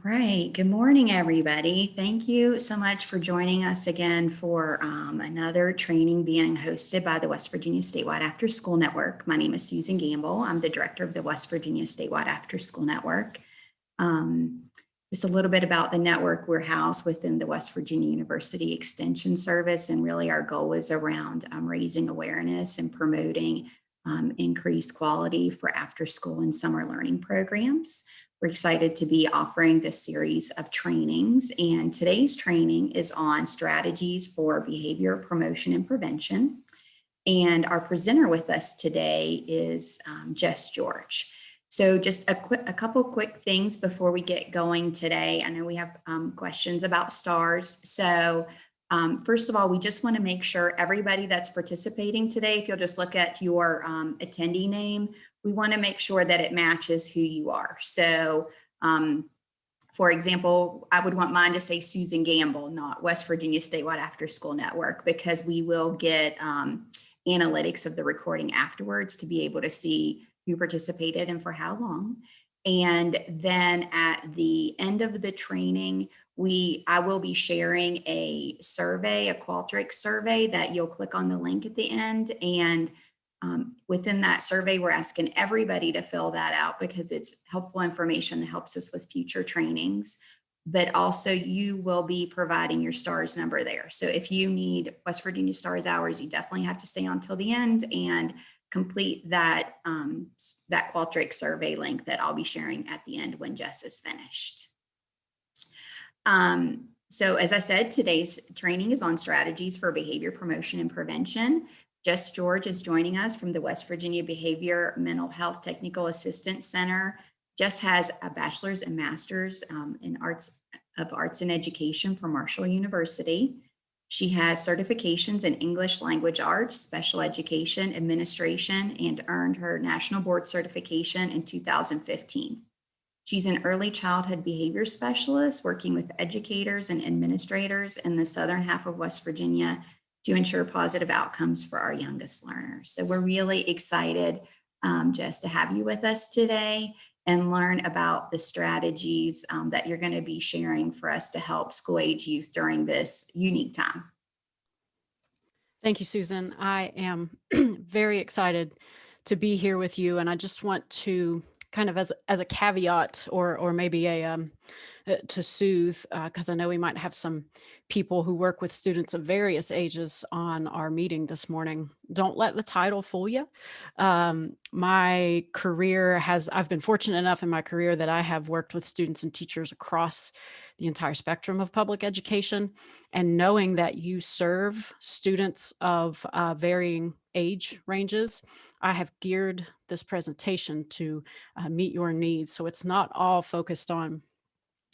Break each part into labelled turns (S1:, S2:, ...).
S1: Right. Good morning, everybody. Thank you so much for joining us again for another training being hosted by the West Virginia Statewide After School Network. My name is Susan Gamble. I'm the director of the West Virginia Statewide After School Network. Um, just a little bit about the network. We're housed within the West Virginia University Extension Service, and really our goal is around raising awareness and promoting increased quality for after school and summer learning programs. We're excited to be offering this series of trainings, and today's training is on strategies for behavior promotion and prevention. And our presenter with us today is Jess George. So just a couple quick things before we get going today. I know we have questions about STARS. So first of all, we just want to make sure everybody that's participating today, if you'll just look at your attendee name, we want to make sure that it matches who you are. So for example, I would want mine to say Susan Gamble, not West Virginia Statewide After School Network, because we will get analytics of the recording afterwards to be able to see who participated and for how long. And then at the end of the training, I will be sharing a survey, a Qualtrics survey that you'll click on the link at the end. And within that survey, we're asking everybody to fill that out because it's helpful information that helps us with future trainings. But also you will be providing your STARS number there. So if you need West Virginia STARS hours, you definitely have to stay on till the end and complete that, that Qualtrics survey link that I'll be sharing at the end when Jess is finished. So as I said, today's training is on strategies for behavior promotion and prevention. Jess George is joining us from the West Virginia Behavior Mental Health Technical Assistance Center. Jess has a bachelor's and master's in arts and education from Marshall University. She has certifications in English language arts, special education, administration, and earned her national board certification in 2015. She's an early childhood behavior specialist working with educators and administrators in the southern half of West Virginia to ensure positive outcomes for our youngest learners. So we're really excited, Jess, to have you with us today and learn about the strategies that you're going to be sharing for us to help school-age youth during this unique time.
S2: Thank you, Susan. I am very excited to be here with you, and I just want to kind of as a caveat or maybe to soothe, because I know we might have some people who work with students of various ages on our meeting this morning. Don't let the title fool you. My career I've been fortunate enough in my career that I have worked with students and teachers across the entire spectrum of public education, and knowing that you serve students of varying age ranges, I have geared this presentation to meet your needs. So it's not all focused on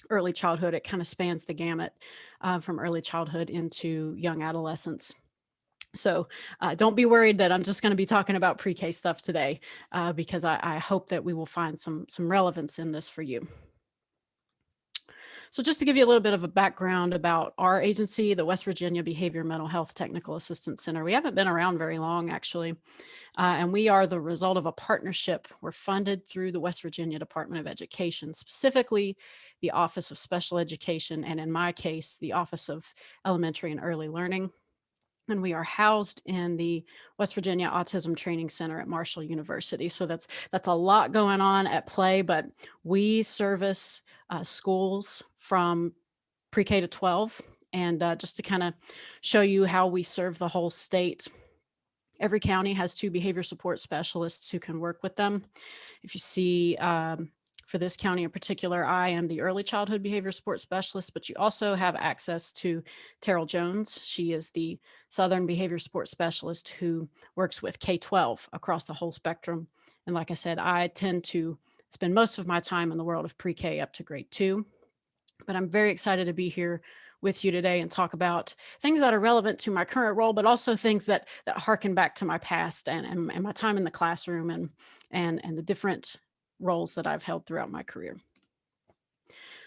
S2: early childhood. It kind of spans the gamut from early childhood into young adolescence. So don't be worried that I'm just going to be talking about pre-K stuff today, because I hope that we will find some relevance in this for you. So just to give you a little bit of a background about our agency, the West Virginia Behavior Mental Health Technical Assistance Center, we haven't been around very long, actually. And we are the result of a partnership. We're funded through the West Virginia Department of Education, specifically the Office of Special Education, and in my case, the Office of Elementary and Early Learning. And we are housed in the West Virginia Autism Training Center at Marshall University. So that's a lot going on at play, but we service schools from pre-K to 12. And just to kind of show you how we serve the whole state, every county has 2 behavior support specialists who can work with them. If you see, for this county in particular, I am the early childhood behavior support specialist, but you also have access to Terrell Jones. She is the Southern behavior support specialist who works with K-12 across the whole spectrum. And like I said, I tend to spend most of my time in the world of pre-K up to grade 2. But I'm very excited to be here with you today and talk about things that are relevant to my current role, but also things that harken back to my past and my time in the classroom and the different roles that I've held throughout my career.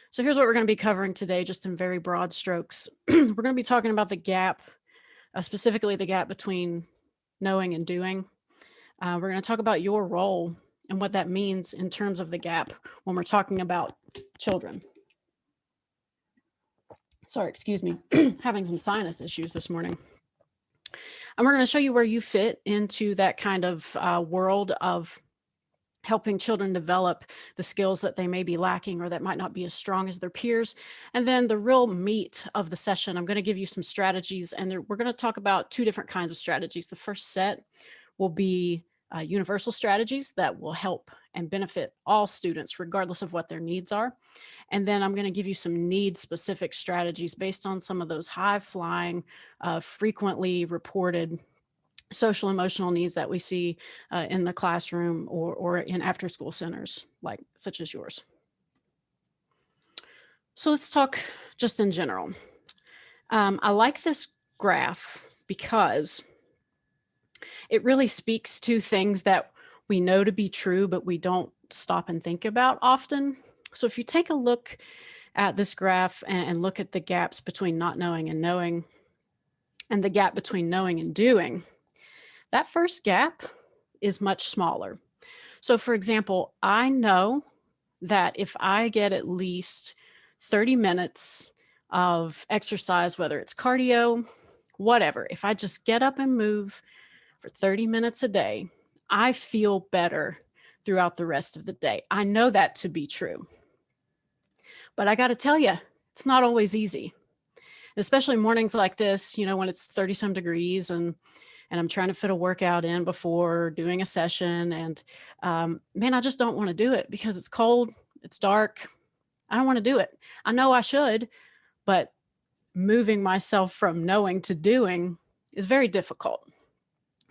S2: So here's what we're going to be covering today, just in very broad strokes. We're going to be talking about the gap, specifically the gap between knowing and doing. We're going to talk about your role and what that means in terms of the gap when we're talking about children. Sorry, excuse me, having some sinus issues this morning. And we're going to show you where you fit into that kind of world of helping children develop the skills that they may be lacking or that might not be as strong as their peers. And then the real meat of the session, I'm going to give you some strategies, and we're going to talk about two different kinds of strategies. The first set will be universal strategies that will help and benefit all students regardless of what their needs are. And then I'm going to give you some need-specific strategies based on some of those high-flying, frequently reported social emotional needs that we see in the classroom or in after-school centers, such as yours. So let's talk just in general. I like this graph because it really speaks to things that we know to be true, but we don't stop and think about often. So if you take a look at this graph and look at the gaps between not knowing and knowing, and the gap between knowing and doing, that first gap is much smaller. So for example, I know that if I get at least 30 minutes of exercise, whether it's cardio, whatever, if I just get up and move for 30 minutes a day, I feel better throughout the rest of the day. I know that to be true. But I got to tell you, it's not always easy, especially mornings like this, when it's 30 some degrees and I'm trying to fit a workout in before doing a session. And man, I just don't want to do it because it's cold, it's dark. I don't want to do it. I know I should, but moving myself from knowing to doing is very difficult.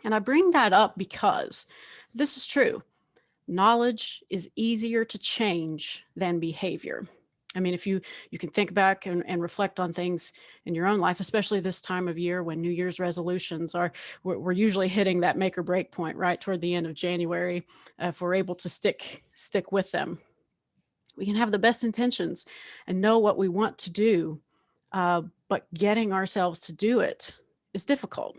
S2: And I bring that up because this is true. Knowledge is easier to change than behavior. I mean, if you can think back and reflect on things in your own life, especially this time of year when New Year's resolutions we're usually hitting that make or break point right toward the end of January. If we're able to stick with them, we can have the best intentions and know what we want to do, but getting ourselves to do it is difficult.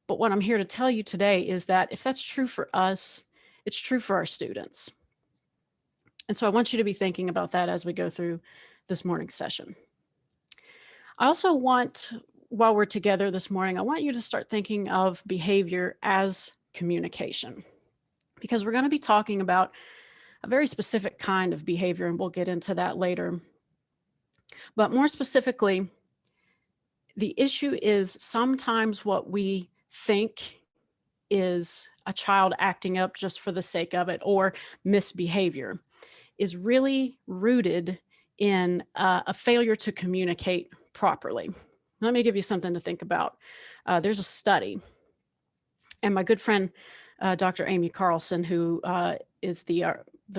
S2: But what I'm here to tell you today is that if that's true for us, it's true for our students. And so I want you to be thinking about that as we go through this morning's session. I also want, while we're together this morning, I want you to start thinking of behavior as communication, because we're going to be talking about a very specific kind of behavior, and we'll get into that later. But more specifically, the issue is sometimes what we think is a child acting up just for the sake of it or misbehavior is really rooted in a failure to communicate properly. Let me give you something to think about. There's a study, and my good friend, Dr. Amy Carlson, who is the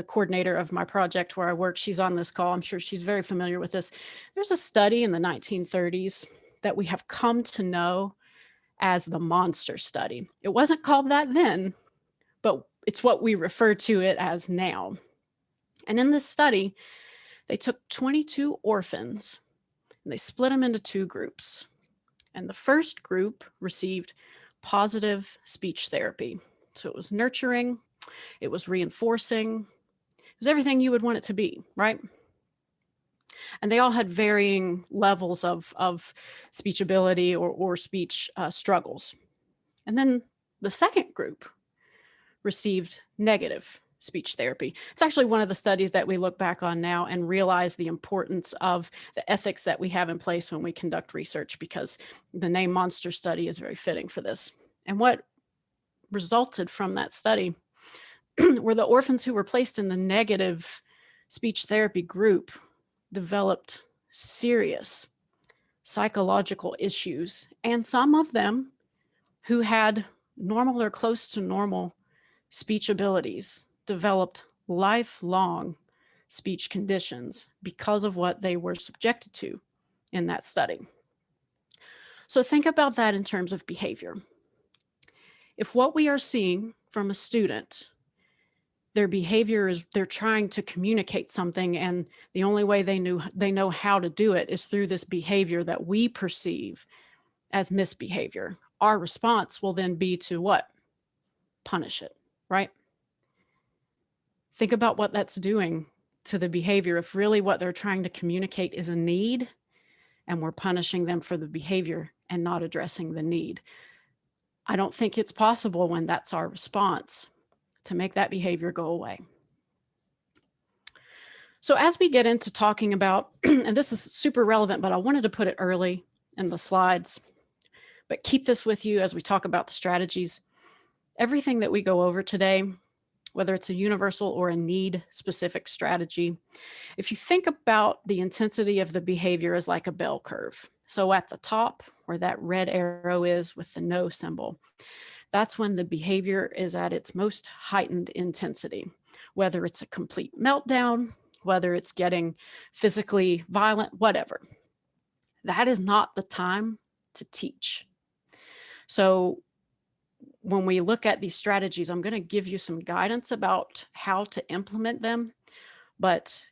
S2: coordinator of my project where I work, she's on this call. I'm sure she's very familiar with this. There's a study in the 1930s that we have come to know as the monster study. It wasn't called that then, but it's what we refer to it as now. And in this study, they took 22 orphans and they split them into two groups. And the first group received positive speech therapy. So it was nurturing, it was reinforcing, it was everything you would want it to be, right? And they all had varying levels of speech ability or speech struggles. And then the second group received negative speech therapy. It's actually one of the studies that we look back on now and realize the importance of the ethics that we have in place when we conduct research, because the name monster study is very fitting for this. And what resulted from that study were the orphans who were placed in the negative speech therapy group developed serious psychological issues, and some of them who had normal or close to normal speech abilities developed lifelong speech conditions because of what they were subjected to in that study. So think about that in terms of behavior. If what we are seeing from a student, their behavior is they're trying to communicate something, and the only way they know how to do it is through this behavior that we perceive as misbehavior, our response will then be to what? Punish it, right? Think about what that's doing to the behavior. If really what they're trying to communicate is a need, and we're punishing them for the behavior and not addressing the need. I don't think it's possible when that's our response to make that behavior go away. So as we get into talking about, and this is super relevant, but I wanted to put it early in the slides, but keep this with you as we talk about the strategies. Everything that we go over today, whether it's a universal or a need specific strategy, if you think about the intensity of the behavior as like a bell curve. So at the top, where that red arrow is with the no symbol, that's when the behavior is at its most heightened intensity, whether it's a complete meltdown, whether it's getting physically violent, whatever. That is not the time to teach. So when we look at these strategies, I'm going to give you some guidance about how to implement them, but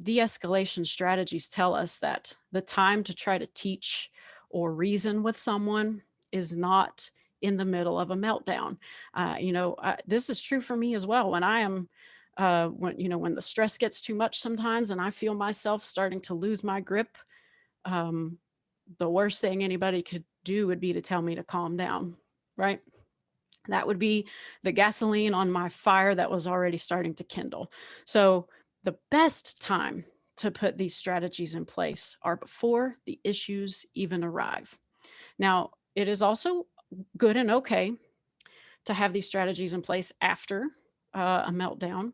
S2: de-escalation strategies tell us that the time to try to teach or reason with someone is not in the middle of a meltdown. This is true for me as well. When I am, when the stress gets too much sometimes and I feel myself starting to lose my grip, the worst thing anybody could do would be to tell me to calm down, right? That would be the gasoline on my fire that was already starting to kindle. So the best time to put these strategies in place are before the issues even arrive. Now, it is also good and okay to have these strategies in place after a meltdown.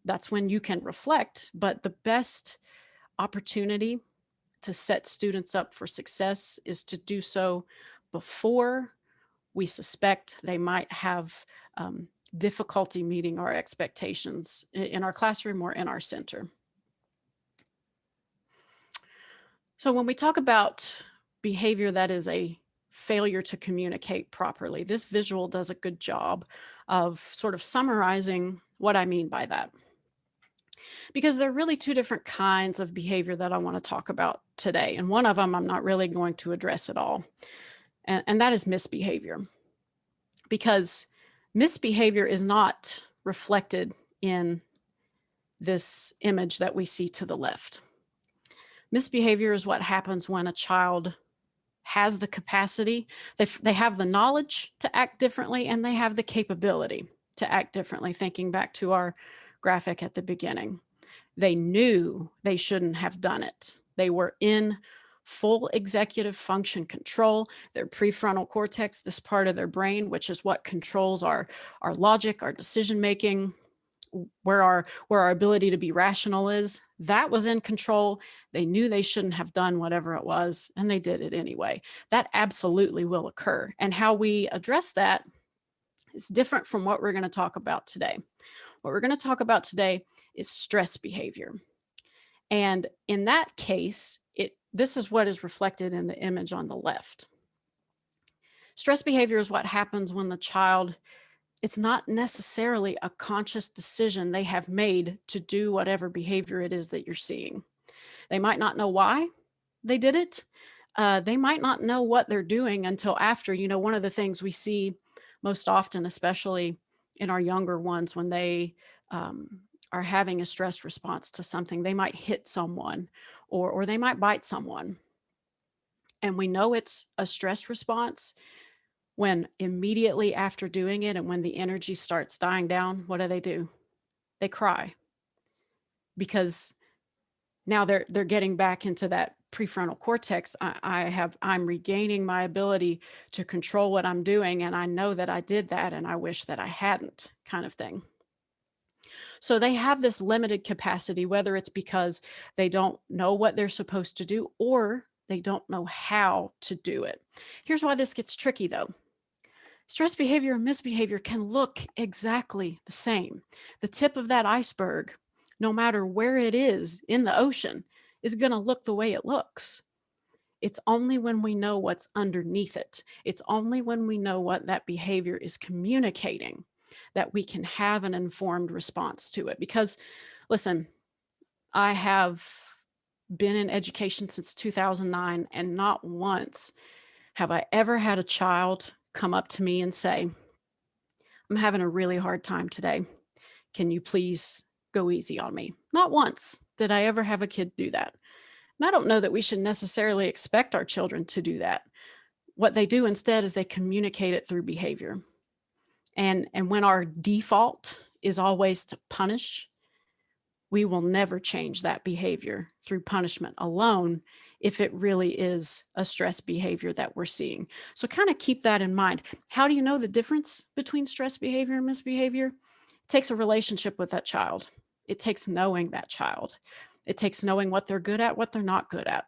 S2: That's when you can reflect, but the best opportunity to set students up for success is to do so before we suspect they might have difficulty meeting our expectations in our classroom or in our center. So when we talk about behavior that is a failure to communicate properly, this visual does a good job of sort of summarizing what I mean by that. Because there are really two different kinds of behavior that I want to talk about today. And one of them I'm not really going to address at all. And that is misbehavior. Because misbehavior is not reflected in this image that we see to the left. Misbehavior is what happens when a child has the capacity, they have the knowledge to act differently, and they have the capability to act differently. Thinking back to our graphic at the beginning, they knew they shouldn't have done it. They were in full executive function control. Their prefrontal cortex, this part of their brain, which is what controls our logic, our decision making, where our ability to be rational is, that was in control. They knew they shouldn't have done whatever it was, and they did it anyway. That absolutely will occur. And how we address that is different from what we're going to talk about today. What we're going to talk about today is stress behavior. And in that case, this is what is reflected in the image on the left. Stress behavior is what happens when the child, it's not necessarily a conscious decision they have made to do whatever behavior it is that you're seeing. They might not know why they did it. They might not know what they're doing until after. One of the things we see most often, especially in our younger ones, when they are having a stress response to something, they might hit someone or they might bite someone. And we know it's a stress response when immediately after doing it and when the energy starts dying down, what do? They cry, because now they're getting back into that prefrontal cortex. I'm regaining my ability to control what I'm doing, and I know that I did that and I wish that I hadn't, kind of thing. So they have this limited capacity, whether it's because they don't know what they're supposed to do or they don't know how to do it. Here's why this gets tricky though. Stress behavior and misbehavior can look exactly the same. The tip of that iceberg, no matter where it is in the ocean, is going to look the way it looks. It's only when we know what's underneath it. It's only when we know what that behavior is communicating that we can have an informed response to it. Because, listen, I have been in education since 2009, and not once have I ever had a child come up to me and say, "I'm having a really hard time today. Can you please go easy on me?" Not once did I ever have a kid do that. And I don't know that we should necessarily expect our children to do that. What they do instead is they communicate it through behavior. And when our default is always to punish, we will never change that behavior through punishment alone if it really is a stress behavior that we're seeing. So kind of keep that in mind. How do you know the difference between stress behavior and misbehavior? It takes a relationship with that child. It takes knowing that child. It takes knowing what they're good at, what they're not good at.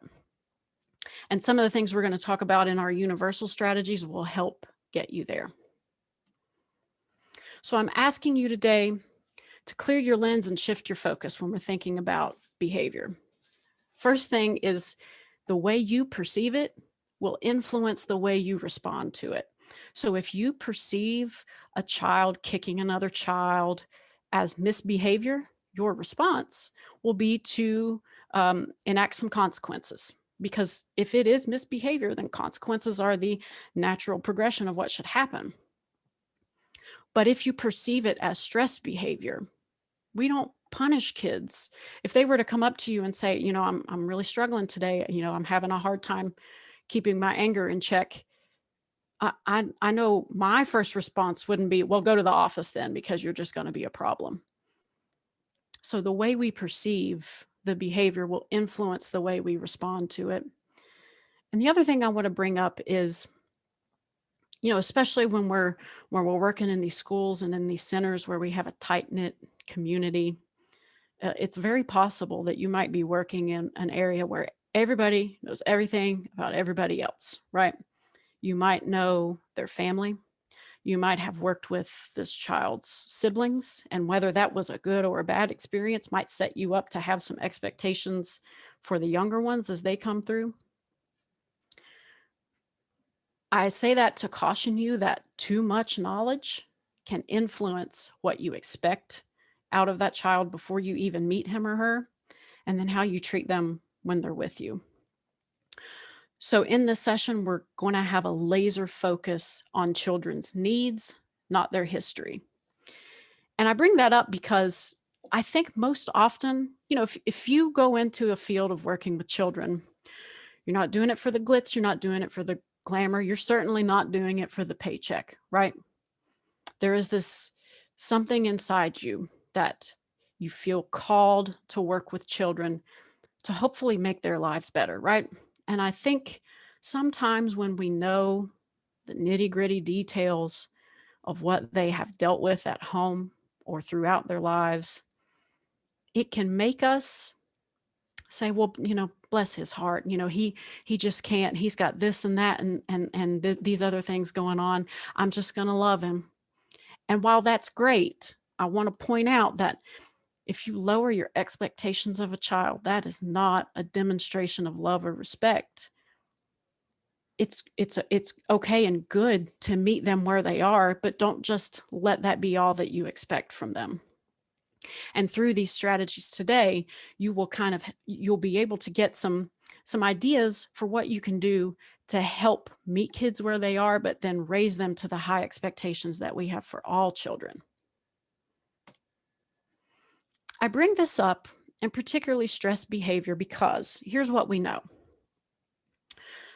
S2: And some of the things we're going to talk about in our universal strategies will help get you there. So I'm asking you today to clear your lens and shift your focus when we're thinking about behavior. First thing is the way you perceive it will influence the way you respond to it. So if you perceive a child kicking another child as misbehavior, your response will be to enact some consequences. Because if it is misbehavior, then consequences are the natural progression of what should happen. But if you perceive it as stress behavior, we don't punish kids. If they were to come up to you and say, I'm really struggling today, I'm having a hard time keeping my anger in check. I know my first response wouldn't be, well, go to the office then, because you're just going to be a problem. So the way we perceive the behavior will influence the way we respond to it. And the other thing I want to bring up is, especially when we're working in these schools and in these centers where we have a tight-knit community, it's very possible that you might be working in an area where everybody knows everything about everybody else, right? You might know their family. You might have worked with this child's siblings, and whether that was a good or a bad experience might set you up to have some expectations for the younger ones as they come through. I say that to caution you that too much knowledge can influence what you expect out of that child before you even meet him or her, and then how you treat them when they're with you. So in this session, we're going to have a laser focus on children's needs, not their history. And I bring that up because I think most often, if you go into a field of working with children, you're not doing it for the glitz, you're not doing it for the glamour, you're certainly not doing it for the paycheck, right? There is this something inside you that you feel called to work with children to hopefully make their lives better, right? And I think sometimes when we know the nitty-gritty details of what they have dealt with at home or throughout their lives, it can make us say, well, bless his heart, he just can't, he's got this and that and these other things going on. I'm just going to love him. And while that's great, I want to point out that if you lower your expectations of a child, that is not a demonstration of love or respect. It's okay and good to meet them where they are, but don't just let that be all that you expect from them. And through these strategies today, you'll be able to get some ideas for what you can do to help meet kids where they are, but then raise them to the high expectations that we have for all children. I bring this up, and particularly stress behavior, because here's what we know.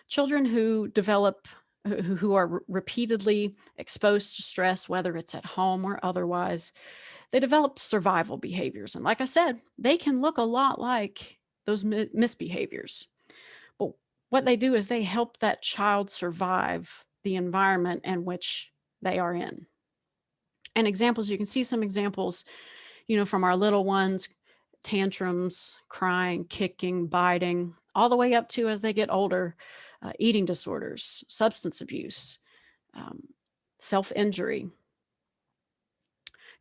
S2: Children who are repeatedly exposed to stress, whether it's at home or otherwise, they develop survival behaviors. And like I said, they can look a lot like those misbehaviors. But what they do is they help that child survive the environment in which they are in. And examples, you can see some examples, from our little ones: tantrums, crying, kicking, biting, all the way up to, as they get older, eating disorders, substance abuse, self-injury.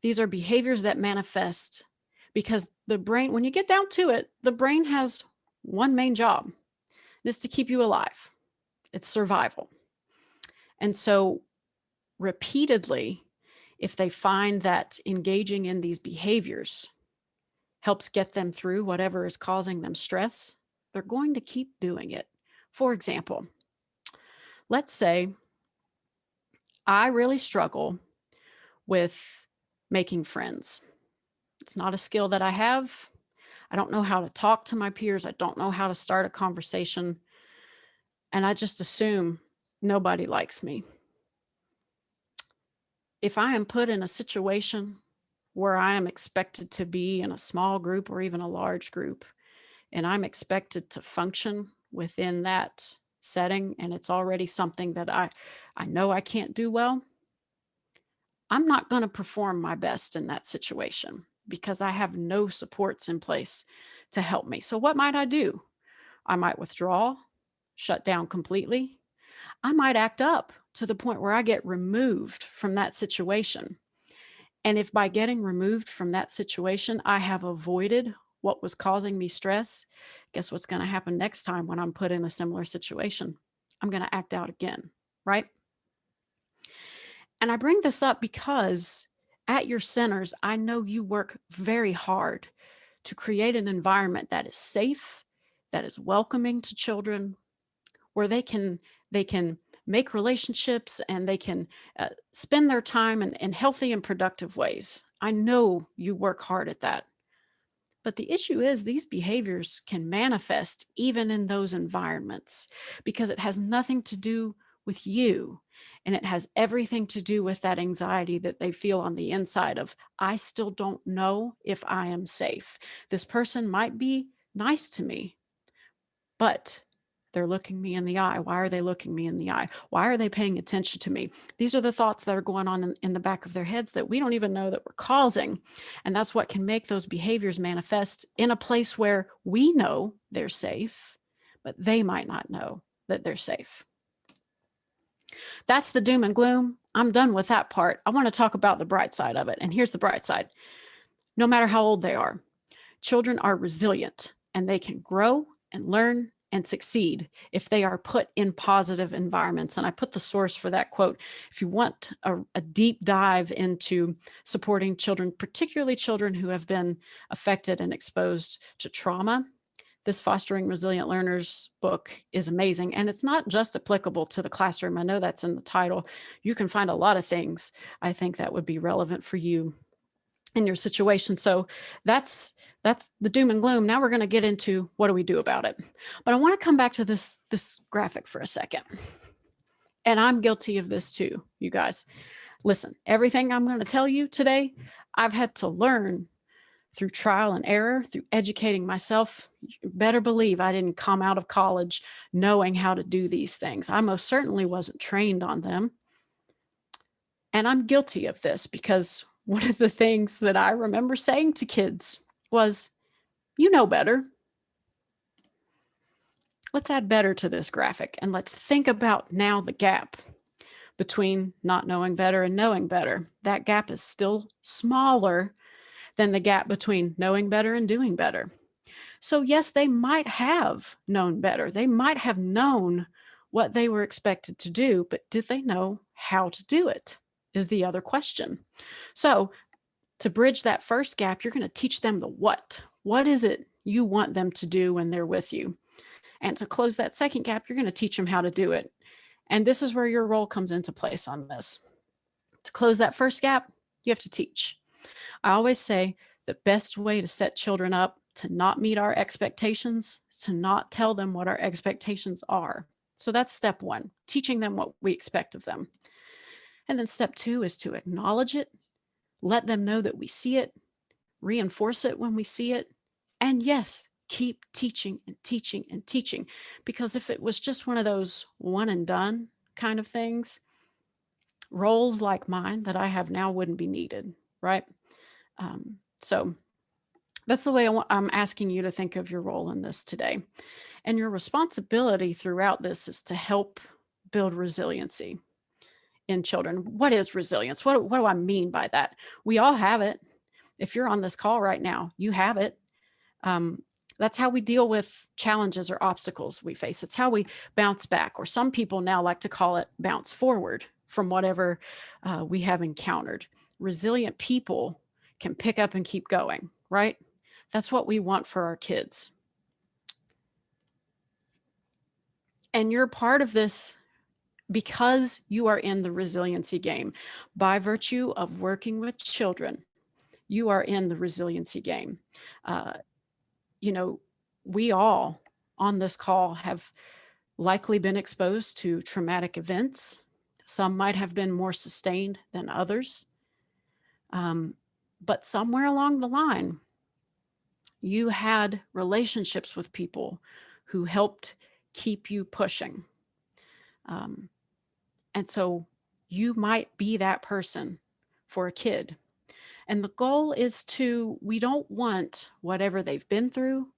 S2: These are behaviors that manifest because the brain, when you get down to it, the brain has one main job, and it's to keep you alive. It's survival. And so repeatedly, if they find that engaging in these behaviors helps get them through whatever is causing them stress, they're going to keep doing it. For example, let's say I really struggle with making friends. It's not a skill that I have. I don't know how to talk to my peers. I don't know how to start a conversation. And I just assume nobody likes me. If I am put in a situation where I am expected to be in a small group or even a large group, and I'm expected to function within that setting, and it's already something that I know I can't do well, I'm not going to perform my best in that situation because I have no supports in place to help me. So what might I do? I might withdraw, shut down completely. I might act up to the point where I get removed from that situation. And if by getting removed from that situation, I have avoided what was causing me stress, guess what's going to happen next time when I'm put in a similar situation? I'm going to act out again, right? And I bring this up because at your centers, I know you work very hard to create an environment that is safe, that is welcoming to children, where they can make relationships and they can spend their time in healthy and productive ways. I know you work hard at that. But the issue is these behaviors can manifest even in those environments because it has nothing to do with you. And it has everything to do with that anxiety that they feel on the inside of, I still don't know if I am safe. This person might be nice to me, but they're looking me in the eye. Why are they looking me in the eye? Why are they paying attention to me? These are the thoughts that are going on in the back of their heads that we don't even know that we're causing. And that's what can make those behaviors manifest in a place where we know they're safe, but they might not know that they're safe. That's the doom and gloom. I'm done with that part. I want to talk about the bright side of it. And here's the bright side. No matter how old they are, children are resilient and they can grow and learn and succeed if they are put in positive environments. And I put the source for that quote. If you want a deep dive into supporting children, particularly children who have been affected and exposed to trauma, this Fostering Resilient Learners book is amazing. And it's not just applicable to the classroom. I know that's in the title. You can find a lot of things I think that would be relevant for you in your situation. So that's the doom and gloom. Now we're going to get into what do we do about it. But I want to come back to this graphic for a second. And I'm guilty of this too, you guys. Listen, everything I'm going to tell you today, I've had to learn through trial and error, through educating myself. You better believe I didn't come out of college knowing how to do these things. I most certainly wasn't trained on them. And I'm guilty of this because one of the things that I remember saying to kids was, you know better. Let's add better to this graphic and let's think about now the gap between not knowing better and knowing better. That gap is still smaller than the gap between knowing better and doing better. So yes, they might have known better. They might have known what they were expected to do, but did they know how to do it is the other question. So to bridge that first gap, you're going to teach them the what. What is it you want them to do when they're with you? And to close that second gap, you're going to teach them how to do it. And this is where your role comes into place on this. To close that first gap, you have to teach. I always say the best way to set children up to not meet our expectations is to not tell them what our expectations are. So that's step one, teaching them what we expect of them. And then step two is to acknowledge it, let them know that we see it, reinforce it when we see it, and yes, keep teaching and teaching and teaching. Because if it was just one of those one and done kind of things, roles like mine that I have now wouldn't be needed, right? So that's the way I'm asking you to think of your role in this today. And your responsibility throughout this is to help build resiliency in children. What is resilience? What do I mean by that? We all have it. If you're on this call right now, you have it. That's how we deal with challenges or obstacles we face. It's how we bounce back, or some people now like to call it bounce forward from whatever we have encountered. Resilient people can pick up and keep going, right? That's what we want for our kids. And you're part of this because you are in the resiliency game. By virtue of working with children, you are in the resiliency game. you know, we all on this call have likely been exposed to traumatic events. Some might have been more sustained than others. But somewhere along the line, you had relationships with people who helped keep you pushing. And so you might be that person for a kid. And the goal is we don't want whatever they've been through,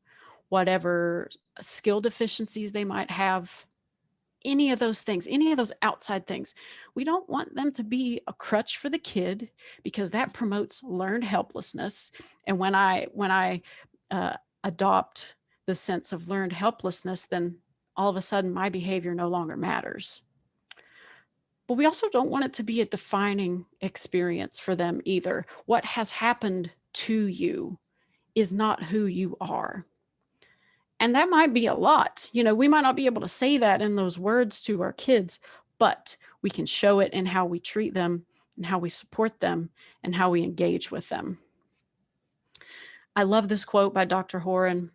S2: whatever skill deficiencies they might have, any of those things, any of those outside things. We don't want them to be a crutch for the kid, because that promotes learned helplessness. And when I adopt the sense of learned helplessness, then all of a sudden my behavior no longer matters. But we also don't want it to be a defining experience for them either. What has happened to you is not who you are. And that might be a lot. We might not be able to say that in those words to our kids, but we can show it in how we treat them and how we support them and how we engage with them. I love this quote by Dr. Horan.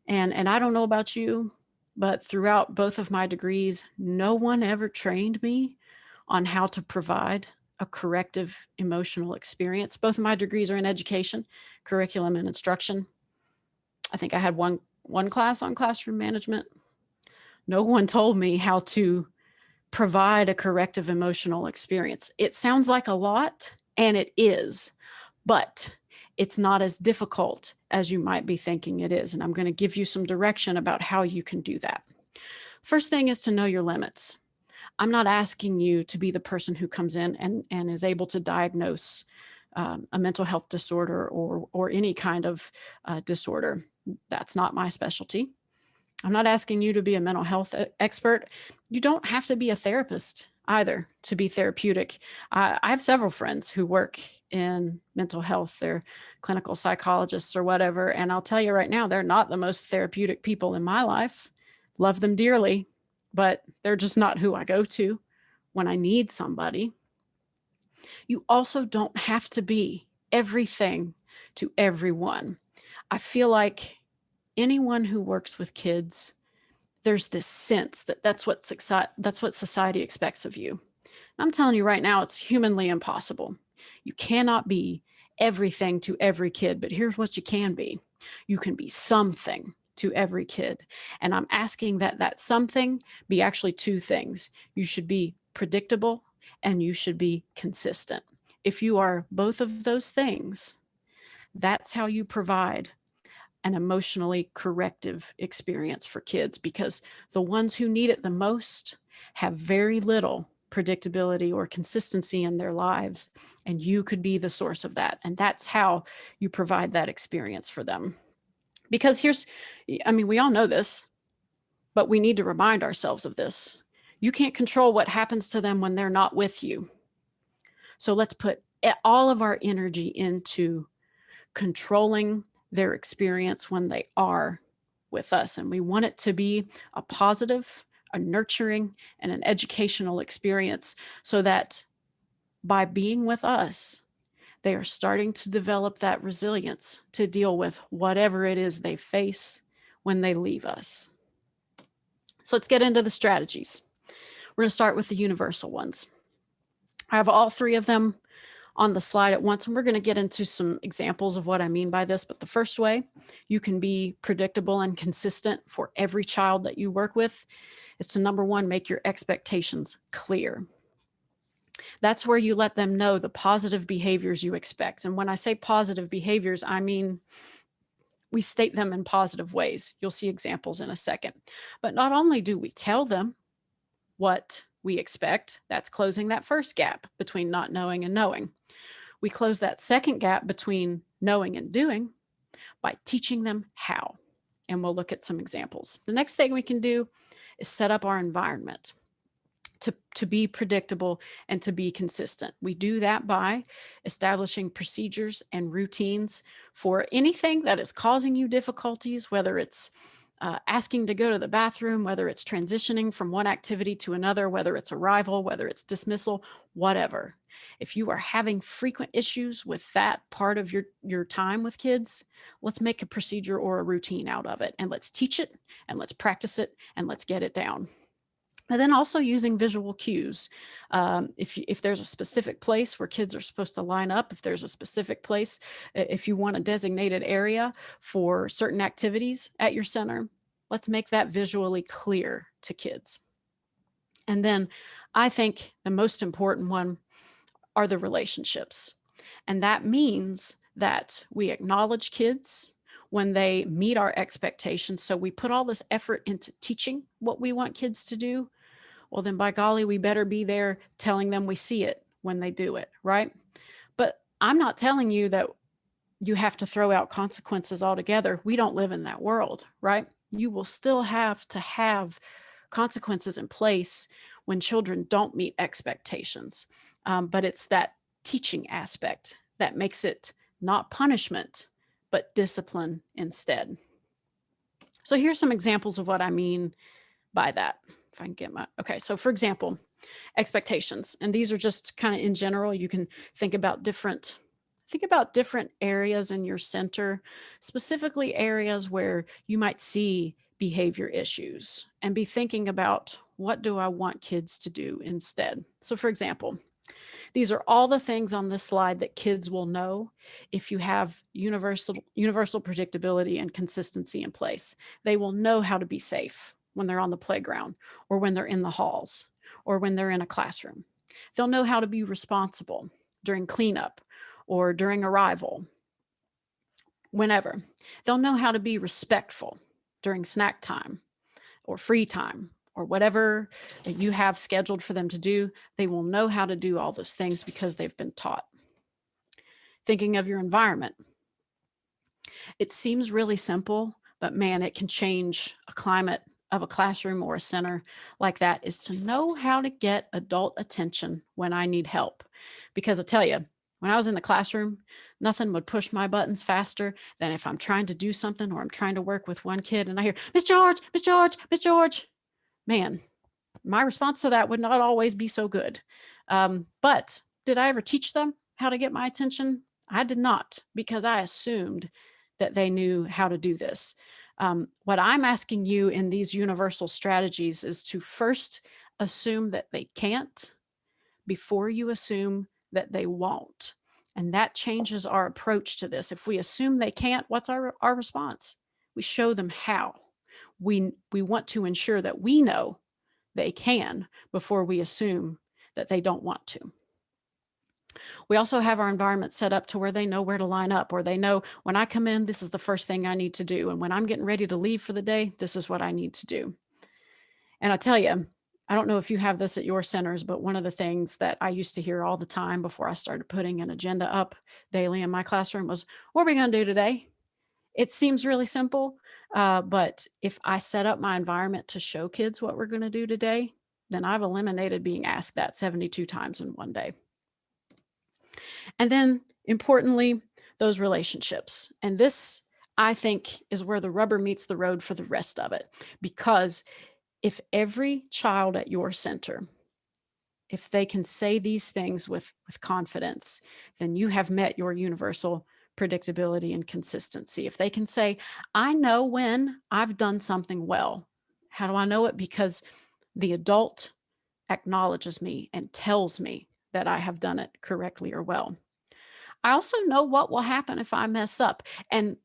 S2: And I don't know about you, but throughout both of my degrees, no one ever trained me on how to provide a corrective emotional experience. Both of my degrees are in education, curriculum, and instruction. I think I had one class on classroom management. No one told me how to provide a corrective emotional experience. It sounds like a lot, and it is, but it's not as difficult as you might be thinking it is. And I'm going to give you some direction about how you can do that. First thing is to know your limits. I'm not asking you to be the person who comes in and is able to diagnose a mental health disorder or any kind of disorder. That's not my specialty. I'm not asking you to be a mental health expert. You don't have to be a therapist either to be therapeutic. I have several friends who work in mental health. They're clinical psychologists or whatever. And I'll tell you right now, they're not the most therapeutic people in my life. Love them dearly, but they're just not who I go to when I need somebody. You also don't have to be everything to everyone. I feel like anyone who works with kids, there's this sense that that's what society expects of you. I'm telling you right now, it's humanly impossible. You cannot be everything to every kid, but here's what you can be. You can be something to every kid. And I'm asking that something be actually two things. You should be predictable and you should be consistent. If you are both of those things, that's how you provide an emotionally corrective experience for kids, because the ones who need it the most have very little predictability or consistency in their lives, and you could be the source of that. And that's how you provide that experience for them. Because we all know this, but we need to remind ourselves of this. You can't control what happens to them when they're not with you. So let's put all of our energy into controlling their experience when they are with us. And we want it to be a positive, a nurturing, and an educational experience, so that by being with us, they are starting to develop that resilience to deal with whatever it is they face when they leave us. So let's get into the strategies. We're going to start with the universal ones. I have all three of them on the slide at once, and we're going to get into some examples of what I mean by this. But the first way you can be predictable and consistent for every child that you work with is to, number one, make your expectations clear. That's where you let them know the positive behaviors you expect. And when I say positive behaviors, I mean we state them in positive ways. You'll see examples in a second. But not only do we tell them what we expect, that's closing that first gap between not knowing and knowing. We close that second gap between knowing and doing by teaching them how. And we'll look at some examples. The next thing we can do is set up our environment to be predictable and to be consistent. We do that by establishing procedures and routines for anything that is causing you difficulties, whether it's asking to go to the bathroom, whether it's transitioning from one activity to another, whether it's arrival, whether it's dismissal, whatever. If you are having frequent issues with that part of your time with kids, let's make a procedure or a routine out of it, and let's teach it, and let's practice it, and let's get it down. And then also using visual cues. If there's a specific place where kids are supposed to line up, if there's a specific place, if you want a designated area for certain activities at your center, let's make that visually clear to kids. And then I think the most important one are the relationships. And that means that we acknowledge kids when they meet our expectations. So we put all this effort into teaching what we want kids to do. Well, then by golly, we better be there telling them we see it when they do it, right? But I'm not telling you that you have to throw out consequences altogether. We don't live in that world, right? You will still have to have consequences in place when children don't meet expectations. But it's that teaching aspect that makes it not punishment, but discipline instead. So here's some examples of what I mean by that. If I can get my, okay. So for example, expectations, and these are just kind of in general, you can think about different areas in your center, specifically areas where you might see behavior issues, and be thinking about, what do I want kids to do instead? So for example, these are all the things on this slide that kids will know if you have universal predictability and consistency in place. They will know how to be safe when they're on the playground, or when they're in the halls, or when they're in a classroom. They'll know how to be responsible during cleanup or during arrival, whenever. They'll know how to be respectful during snack time or free time, or whatever you have scheduled for them to do. They will know how to do all those things because they've been taught. Thinking of your environment. It seems really simple, but man, it can change a climate of a classroom or a center like that, is to know how to get adult attention when I need help. Because I tell you, when I was in the classroom, nothing would push my buttons faster than if I'm trying to do something, or I'm trying to work with one kid and I hear, Miss George, Miss George, Miss George. Man, my response to that would not always be so good. But did I ever teach them how to get my attention? I did not, because I assumed that they knew how to do this. What I'm asking you in these universal strategies is to first assume that they can't before you assume that they won't. And that changes our approach to this. If we assume they can't, what's our response? We show them how. We want to ensure that we know they can before we assume that they don't want to. We also have our environment set up to where they know where to line up, or they know, when I come in, this is the first thing I need to do. And when I'm getting ready to leave for the day, this is what I need to do. And I tell you, I don't know if you have this at your centers, but one of the things that I used to hear all the time before I started putting an agenda up daily in my classroom was, what are we going to do today? It seems really simple, but if I set up my environment to show kids what we're going to do today, then I've eliminated being asked that 72 times in one day. And then importantly, those relationships. And this, I think, is where the rubber meets the road for the rest of it. Because if every child at your center, if they can say these things with confidence, then you have met your universal predictability and consistency. If they can say, I know when I've done something well. How do I know it? Because the adult acknowledges me and tells me that I have done it correctly or well. I also know what will happen if I mess up. And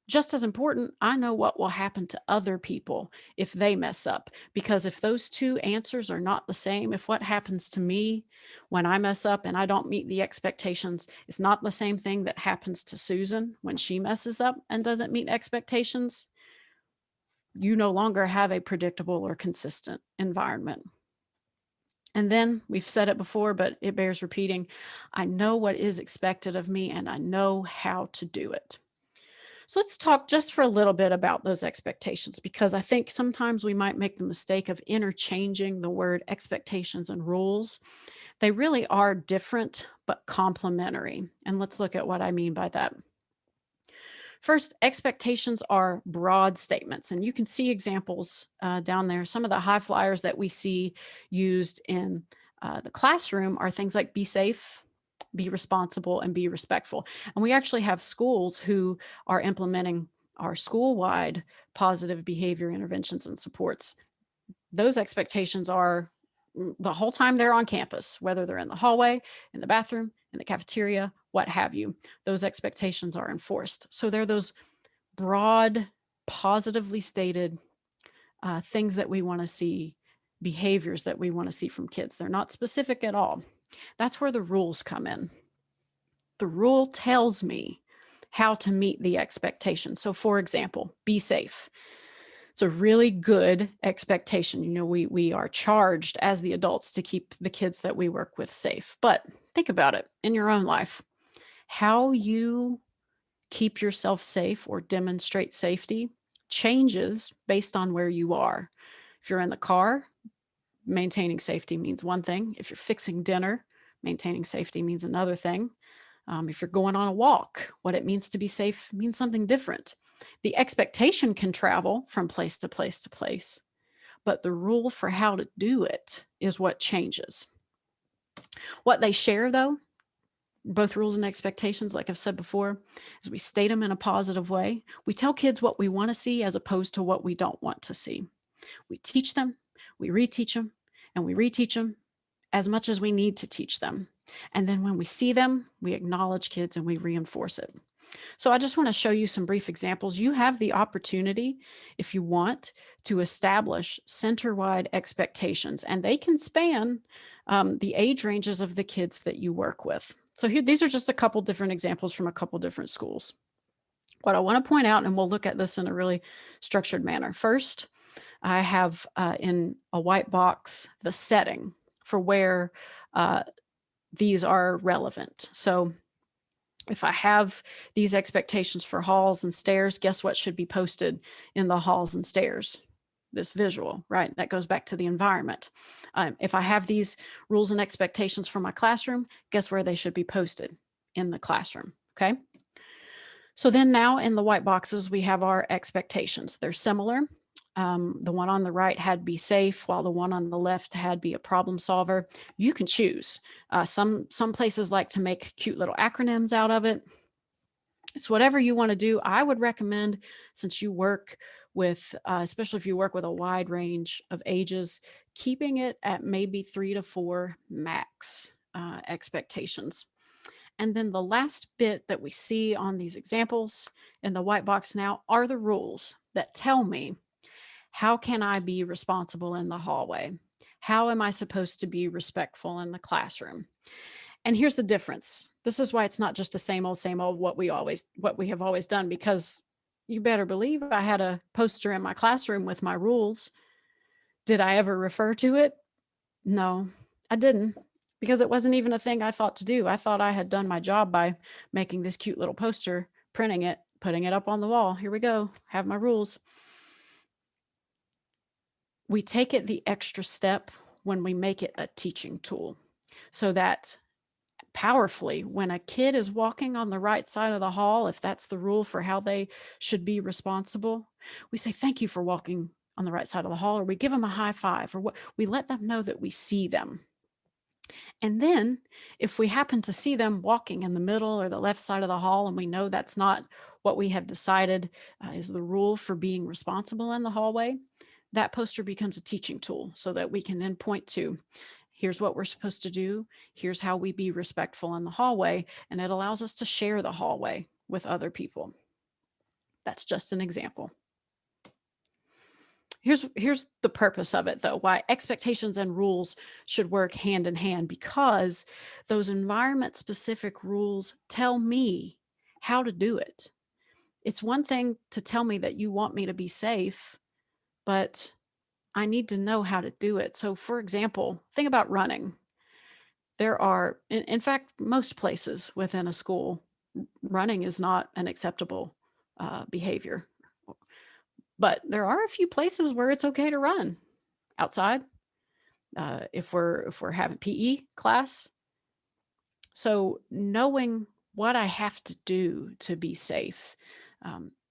S2: just as important, I know what will happen to other people if they mess up. Because if those two answers are not the same, if what happens to me when I mess up and I don't meet the expectations is not the same thing that happens to Susan when she messes up and doesn't meet expectations, you no longer have a predictable or consistent environment. And then, we've said it before, but it bears repeating, I know what is expected of me and I know how to do it. So let's talk just for a little bit about those expectations, because I think sometimes we might make the mistake of interchanging the word expectations and rules. They really are different, but complementary. And let's look at what I mean by that. First, expectations are broad statements, and you can see examples down there. Some of the high flyers that we see used in the classroom are things like be safe, be responsible, and be respectful. And we actually have schools who are implementing our school-wide positive behavior interventions and supports. Those expectations are the whole time they're on campus, whether they're in the hallway, in the bathroom, in the cafeteria, what have you. Those expectations are enforced. So they're those broad, positively stated things that we want to see, behaviors that we want to see from kids. They're not specific at all. That's where the rules come in. The rule tells me how to meet the expectation. So, for example, be safe. It's a really good expectation. You know, we are charged as the adults to keep the kids that we work with safe. But think about it in your own life. How you keep yourself safe or demonstrate safety changes based on where you are. If you're in the car, maintaining safety means one thing. If you're fixing dinner, maintaining safety means another thing. If you're going on a walk, what it means to be safe means something different. The expectation can travel from place to place to place, but the rule for how to do it is what changes. What they share, though, both rules and expectations, like I've said before, is we state them in a positive way. We tell kids what we want to see as opposed to what we don't want to see. We teach them, we reteach them, and we reteach them as much as we need to teach them. And then when we see them, we acknowledge kids and we reinforce it. So I just want to show you some brief examples. You have the opportunity, if you want, to establish center-wide expectations, and they can span the age ranges of the kids that you work with. So here, these are just a couple different examples from a couple different schools. What I want to point out, and we'll look at this in a really structured manner. First, I have in a white box the setting for where these are relevant. So if I have these expectations for halls and stairs, guess what should be posted in the halls and stairs? This visual, right? That goes back to the environment. If I have these rules and expectations for my classroom, guess where they should be posted? In the classroom, okay? So then now in the white boxes, we have our expectations. They're similar. The one on the right had be safe, while the one on the left had be a problem solver. You can choose. Some places like to make cute little acronyms out of it. It's whatever you want to do. I would recommend, since you work with, especially if you work with a wide range of ages, keeping it at maybe 3 to 4 max expectations. And then the last bit that we see on these examples in the white box now are the rules that tell me, how can I be responsible in the hallway? How am I supposed to be respectful in the classroom? And here's the difference. This is why it's not just the same old what we have always done, because you better believe I had a poster in my classroom with my rules. Did I ever refer to it? No, I didn't, because it wasn't even a thing I thought to do. I thought I had done my job by making this cute little poster, printing it, putting it up on the wall. Here we go, have my rules. We take it the extra step when we make it a teaching tool, so that powerfully, when a kid is walking on the right side of the hall, if that's the rule for how they should be responsible, we say, thank you for walking on the right side of the hall, or we give them a high five, or what, we let them know that we see them. And then if we happen to see them walking in the middle or the left side of the hall, and we know that's not what we have decided is the rule for being responsible in the hallway, that poster becomes a teaching tool, so that we can then point to, here's what we're supposed to do, here's how we be respectful in the hallway, and it allows us to share the hallway with other people. That's just an example. Here's the purpose of it, though, why expectations and rules should work hand in hand, because those environment-specific rules tell me how to do it. It's one thing to tell me that you want me to be safe, but I need to know how to do it. So, for example, think about running. There are, in fact, most places within a school, running is not an acceptable behavior. But there are a few places where it's okay to run outside, if we're having PE class. So knowing what I have to do to be safe,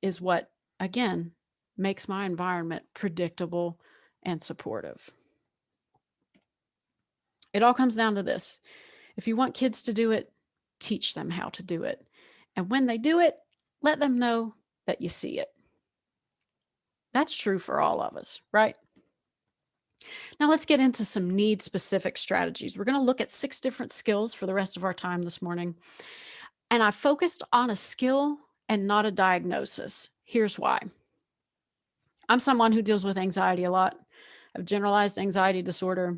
S2: is what, again, makes my environment predictable and supportive. It all comes down to this. If you want kids to do it, teach them how to do it. And when they do it, let them know that you see it. That's true for all of us, right? Now let's get into some need-specific strategies. We're going to look at 6 different skills for the rest of our time this morning. And I focused on a skill and not a diagnosis. Here's why. I'm someone who deals with anxiety a lot. I have generalized anxiety disorder.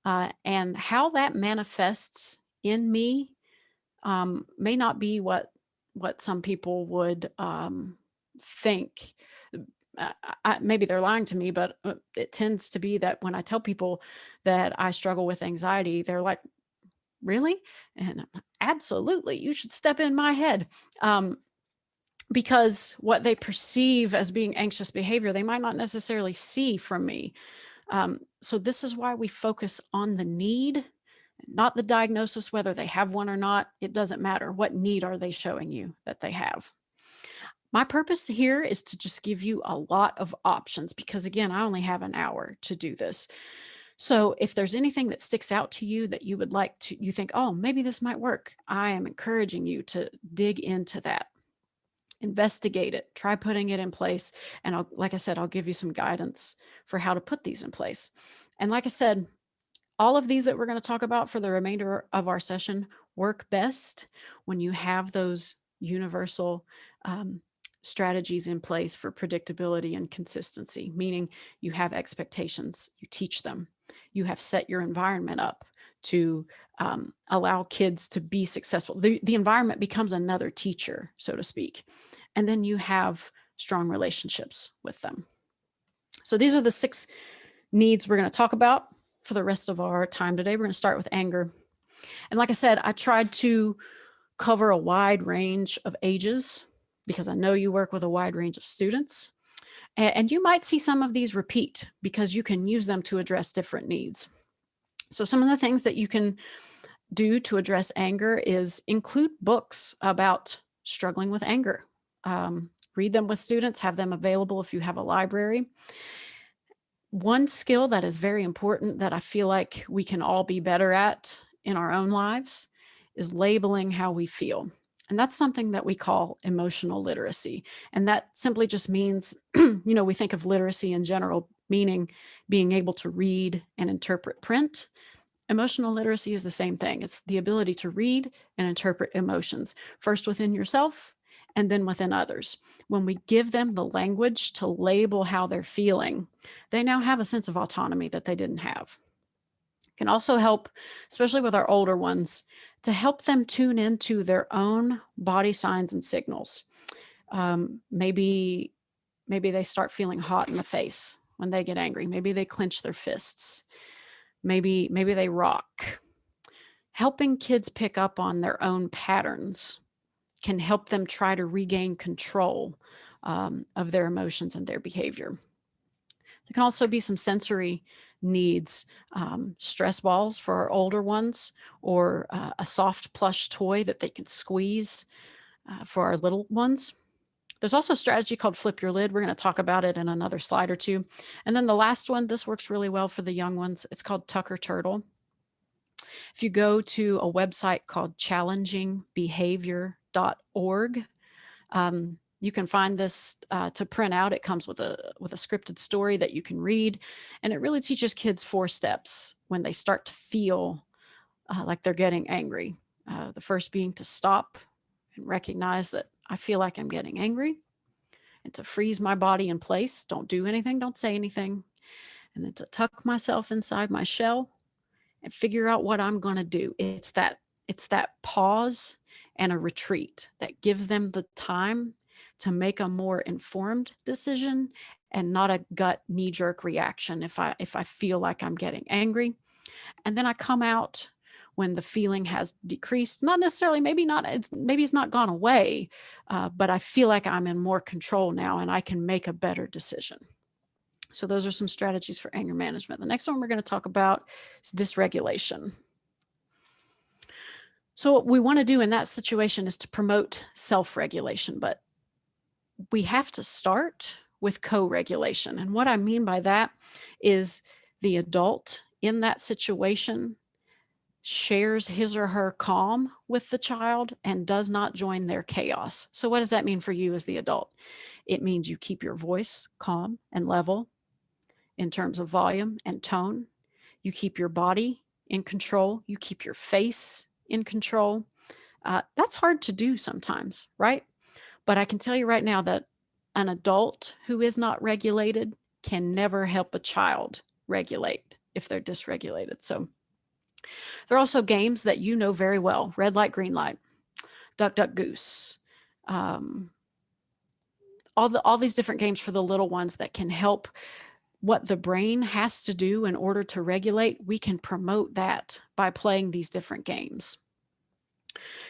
S2: And how that manifests in me may not be what some people would think. Maybe they're lying to me, but it tends to be that when I tell people that I struggle with anxiety, they're like, really? And I'm like, absolutely, you should step in my head. Because what they perceive as being anxious behavior, they might not necessarily see from me. So this is why we focus on the need, not the diagnosis, whether they have one or not. It doesn't matter. What need are they showing you that they have? My purpose here is to just give you a lot of options because, again, I only have an hour to do this. So if there's anything that sticks out to you that you would like to, you think, oh, maybe this might work, I am encouraging you to dig into that. Investigate it, try putting it in place. And like I said, I'll give you some guidance for how to put these in place. And like I said, all of these that we're going to talk about for the remainder of our session work best when you have those universal strategies in place for predictability and consistency, meaning you have expectations, you teach them, you have set your environment up to allow kids to be successful. The environment becomes another teacher, so to speak. And then you have strong relationships with them. So these are the 6 needs we're going to talk about for the rest of our time today. We're going to start with anger. And like I said, I tried to cover a wide range of ages because I know you work with a wide range of students. And you might see some of these repeat because you can use them to address different needs. So some of the things that you can do to address anger is include books about struggling with anger. Read them with students, have them available if you have a library. One skill that is very important that I feel like we can all be better at in our own lives is labeling how we feel. And that's something that we call emotional literacy. And that simply just means, we think of literacy in general, meaning being able to read and interpret print. Emotional literacy is the same thing. It's the ability to read and interpret emotions, first within yourself and then within others. When we give them the language to label how they're feeling, they now have a sense of autonomy that they didn't have. It can also help, especially with our older ones, to help them tune into their own body signs and signals. Maybe they start feeling hot in the face when they get angry. Maybe they clench their fists. Maybe they rock. Helping kids pick up on their own patterns can help them try to regain control of their emotions and their behavior. There can also be some sensory needs, stress balls for our older ones, or a soft plush toy that they can squeeze for our little ones. There's also a strategy called flip your lid. We're going to talk about it in another slide or two. And then the last one, this works really well for the young ones. It's called Tucker Turtle. If you go to a website called challengingbehavior.org, you can find this to print out. It comes with a scripted story that you can read. And it really teaches kids 4 steps when they start to feel like they're getting angry. The first being to stop and recognize that I feel like I'm getting angry, and to freeze my body in place. Don't do anything, don't say anything. And then to tuck myself inside my shell and figure out what I'm going to do. It's that pause and a retreat that gives them the time to make a more informed decision and not a gut knee-jerk reaction if I feel like I'm getting angry. And then I come out when the feeling has decreased, not necessarily, maybe it's not gone away, but I feel like I'm in more control now and I can make a better decision. So those are some strategies for anger management. The next one we're going to talk about is dysregulation. So what we want to do in that situation is to promote self-regulation, but we have to start with co-regulation. And what I mean by that is the adult in that situation shares his or her calm with the child and does not join their chaos. So what does that mean for you as the adult? It means you keep your voice calm and level in terms of volume and tone. You keep your body in control. You keep your face in control. That's hard to do sometimes, right? But I can tell you right now that an adult who is not regulated can never help a child regulate if they're dysregulated. So there are also games that you know very well: red light, green light, duck, duck, goose. All these different games for the little ones that can help what the brain has to do in order to regulate. We can promote that by playing these different games.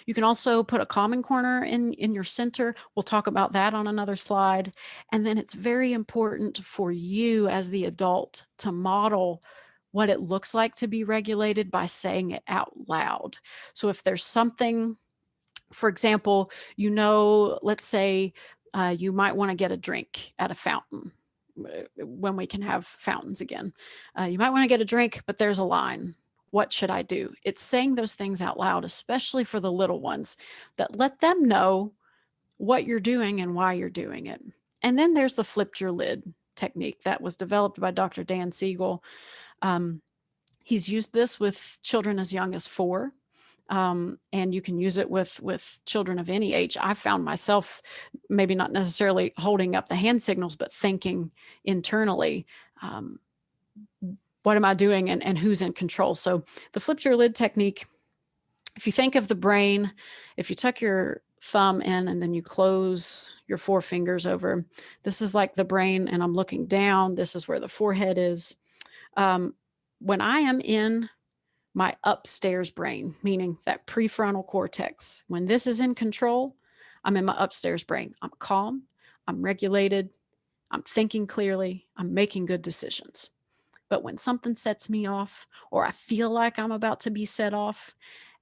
S2: You can also put a calming corner in your center. We'll talk about that on another slide. And then it's very important for you as the adult to model what it looks like to be regulated by saying it out loud. So if there's something, for example, let's say you might want to get a drink at a fountain when we can have fountains again. You might want to get a drink, but there's a line. What should I do? It's saying those things out loud, especially for the little ones, that let them know what you're doing and why you're doing it. And then there's the flipped your lid technique that was developed by Dr. Dan Siegel. He's used this with children as young as 4. And you can use it with children of any age. I found myself maybe not necessarily holding up the hand signals, but thinking internally, what am I doing and who's in control? So the flip your lid technique, if you think of the brain, if you tuck your thumb in and then you close your 4 fingers over, this is like the brain, and I'm looking down. This is where the forehead is. When I am in my upstairs brain, meaning that prefrontal cortex, when this is in control, I'm in my upstairs brain. I'm calm, I'm regulated, I'm thinking clearly, I'm making good decisions. But when something sets me off, or I feel like I'm about to be set off,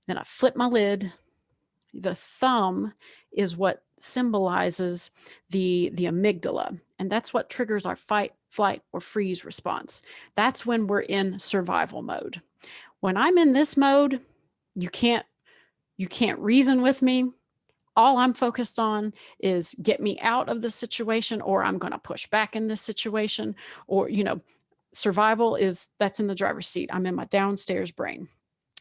S2: then I flip my lid. The thumb is what symbolizes the amygdala, and that's what triggers our fight, flight, or freeze response. That's when we're in survival mode. When I'm in this mode, you can't reason with me. All I'm focused on is get me out of this situation, or I'm going to push back in this situation, or, survival that's in the driver's seat. I'm in my downstairs brain.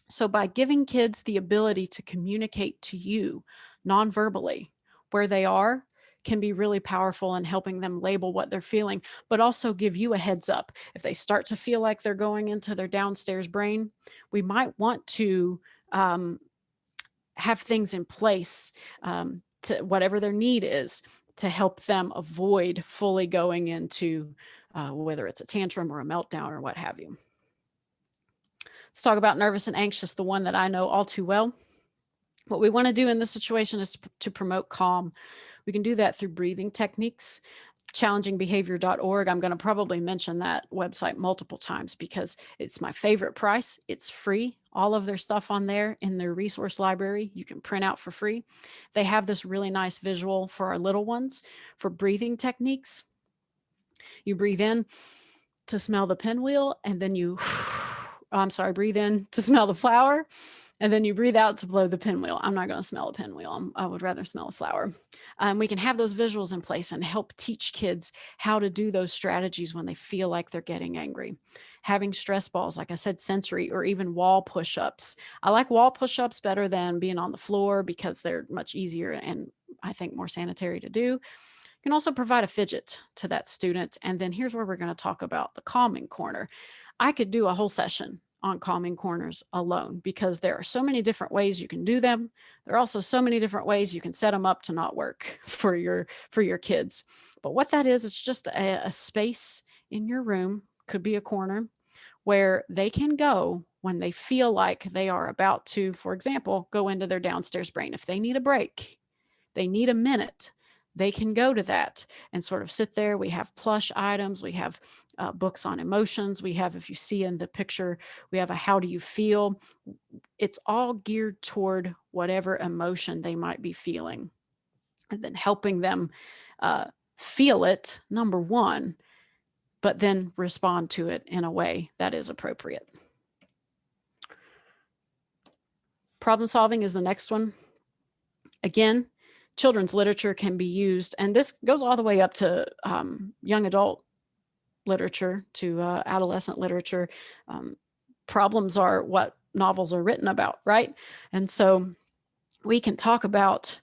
S2: So by giving kids the ability to communicate to you non-verbally where they are can be really powerful in helping them label what they're feeling, but also give you a heads up. If they start to feel like they're going into their downstairs brain, we might want to have things in place to whatever their need is to help them avoid fully going into whether it's a tantrum or a meltdown or what have you. Let's talk about nervous and anxious, the one that I know all too well. What we want to do in this situation is to promote calm. We can do that through breathing techniques. Challengingbehavior.org. I'm going to probably mention that website multiple times because it's my favorite price. It's free. All of their stuff on there in their resource library, you can print out for free. They have this really nice visual for our little ones for breathing techniques. You breathe in to smell the pinwheel, and then you, breathe in to smell the flower, and then you breathe out to blow the pinwheel. I'm not going to smell a pinwheel. I would rather smell a flower. We can have those visuals in place and help teach kids how to do those strategies when they feel like they're getting angry. Having stress balls, like I said, sensory, or even wall push-ups. I like wall push-ups better than being on the floor because they're much easier and I think more sanitary to do. You can also provide a fidget to that student. And then here's where we're going to talk about the calming corner. I could do a whole session on calming corners alone because there are so many different ways you can do them. There are also so many different ways you can set them up to not work for your kids. But what that is, it's just a space in your room, could be a corner, where they can go when they feel like they are about to, for example, go into their downstairs brain. If they need a break, they need a minute, they can go to that and sort of sit there. We have plush items. We have books on emotions. We have, if you see in the picture, we have a how do you feel? It's all geared toward whatever emotion they might be feeling. and then helping them feel it, number one, but then respond to it in a way that is appropriate. Problem solving is the next one. Again, children's literature can be used, and this goes all the way up to young adult literature, to adolescent literature. Problems are what novels are written about, right? And so we can talk about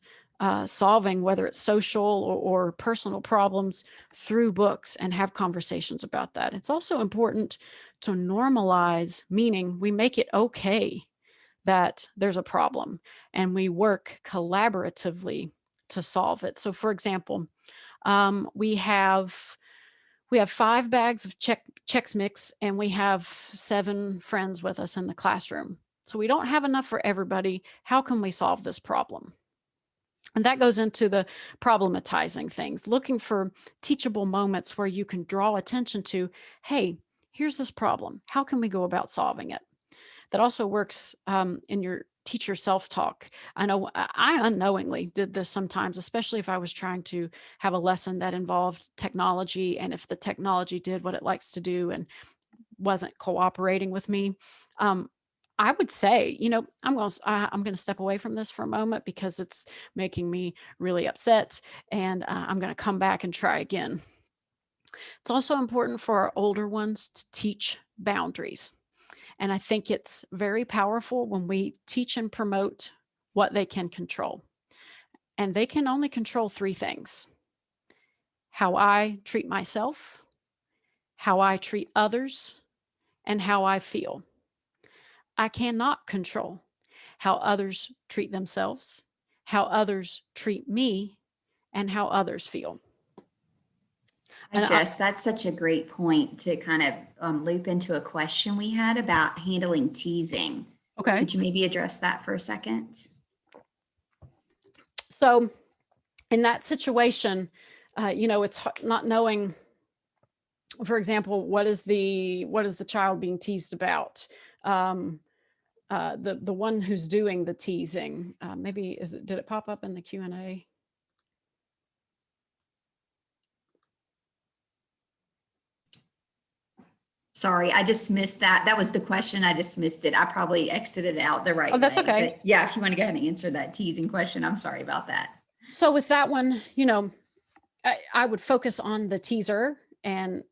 S2: solving, whether it's social or personal problems, through books and have conversations about that. It's also important to normalize, meaning we make it okay that there's a problem and we work collaboratively to solve it. So for example, we have 5 bags of Chex Mix and we have 7 friends with us in the classroom. So we don't have enough for everybody. How can we solve this problem? And that goes into the problematizing things, looking for teachable moments where you can draw attention to, hey, here's this problem. How can we go about solving it? That also works in your teacher self-talk. I know I unknowingly did this sometimes, especially if I was trying to have a lesson that involved technology, and if the technology did what it likes to do and wasn't cooperating with me. I would say, I'm going to step away from this for a moment because it's making me really upset, and I'm going to come back and try again. It's also important for our older ones to teach boundaries. And I think it's very powerful when we teach and promote what they can control. And they can only control 3 things: how I treat myself, how I treat others, and how I feel. I cannot control how others treat themselves, how others treat me, and how others feel.
S1: Hi,
S2: And
S1: Jess. That's such a great point to kind of loop into a question we had about handling teasing.
S2: okay.
S1: Could you maybe address that for a second?
S2: So in that situation, it's not knowing, for example, what is the child being teased about? The one who's doing the teasing, maybe did it pop up in the Q&A?
S1: Sorry, I just missed that. That was the question. I just missed it. I probably exited out the right
S2: Oh, that's
S1: way.
S2: okay.
S1: But yeah, if you want to go ahead and answer that teasing question, I'm sorry about that.
S2: So with that one, I would focus on the teaser, and